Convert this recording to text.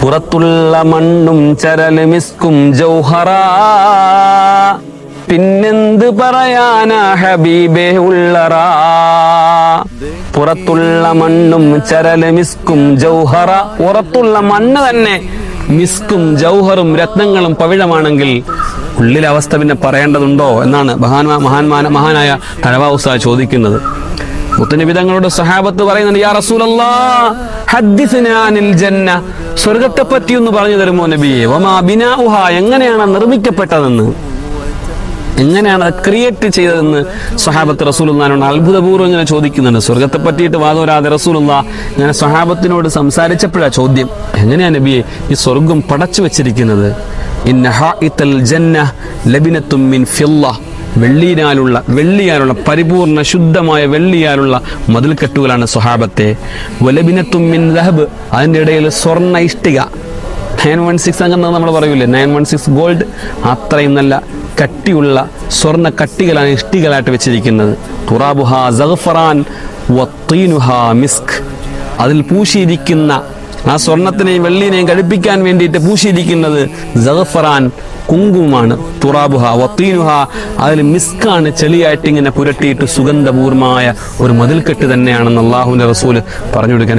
പുറത്തുള്ള മണ്ണും ചരല് മിസ്കും ജൗഹറാ, പിന്നെന്ത് പറയാനാ ഹബീബേ ഉള്ളറാ. പുറത്തുള്ള മണ്ണും ചരല് മിസ്കും ജൗഹറ, പുറത്തുള്ള മണ്ണ് തന്നെ മിസ്കും ജൗഹറും രത്നങ്ങളും പവിഴമാണെങ്കിൽ ഉള്ളിലെ അവസ്ഥ പിന്നെ പറയേണ്ടതുണ്ടോ എന്നാണ് മഹാനായ തഴവ ഉസ്താദ് ചോദിക്കുന്നത്. മുത്തനബി തങ്ങളുടെ സഹാബത്ത് പറയുന്നുണ്ട്, യാ റസൂലല്ലാഹ് ഹദ്ദിസ്നാ അനിൽ ജന്ന, സ്വർഗ്ഗത്തെ പറ്റി ഒന്ന് പറഞ്ഞു തരുമോ നബിയെ. വമാ ബിനാഉഹ, എങ്ങനെയാണ് നിർമ്മിക്കപ്പെട്ടതെന്ന്, എങ്ങനെയാണ് ക്രിയേറ്റ് ചെയ്തതെന്ന് സഹാബത്ത് റസൂലുള്ളാഹിനോട് അത്ഭുതപൂർവ്വം ഇങ്ങനെ ചോദിക്കുന്നുണ്ട്. സ്വർഗത്തെ പറ്റിയിട്ട് വാദോരാതെ റസൂലുള്ളാഹ് ഇങ്ങനെ സഹാബത്തിനോട് സംസാരിച്ചപ്പോഴാണ് ചോദ്യം, എങ്ങനെയാണ് നബിയെ ഈ സ്വർഗം പടച്ചു വെച്ചിരിക്കുന്നത്? ഇന്ന ഹാഇത്തൽ ജന്ന ലബിനത്തും മിൻ ഫില്ല, വെള്ളിയാലുള്ള പരിപൂർണ ശുദ്ധമായ വെള്ളിയാലുള്ള മതിൽക്കെട്ടുകളാണ് സ്വഹാബത്തെ. വലബിനത്തും മിൻ ദഹബ്, അതിൻ്റെ ഇടയിൽ സ്വർണ്ണ ഇഷ്ടിക, 916 അങ്ങനെ നമ്മൾ പറയൂലേ, 916 ഗോൾഡ്, അത്രയും നല്ല കട്ടിയുള്ള സ്വർണ്ണ കട്ടികളാണ് ഇഷ്ടികളായിട്ട് വെച്ചിരിക്കുന്നത്. തുറാബുഹ സഗ്ഫറാൻ വത്തീനുഹ മിസ്ക്, അതിൽ പൂശിയിരിക്കുന്ന ആ സ്വർണത്തിനെയും വെള്ളിനെയും ഘടിപ്പിക്കാൻ വേണ്ടിയിട്ട് പൂശിയിരിക്കുന്നത് സഗ്ഫറാൻ, കുങ്കുമമാണ്. തുറാബുഹ വത്തീനുഹ, അതിൽ മിസ്കാണ്, ചെളിയായിട്ട് ഇങ്ങനെ പുരട്ടിയിട്ട് സുഗന്ധപൂർണമായ ഒരു മതിൽക്കെട്ട് തന്നെയാണെന്ന് അല്ലാഹുവിൻ്റെ റസൂല് പറഞ്ഞു കൊടുക്കാൻ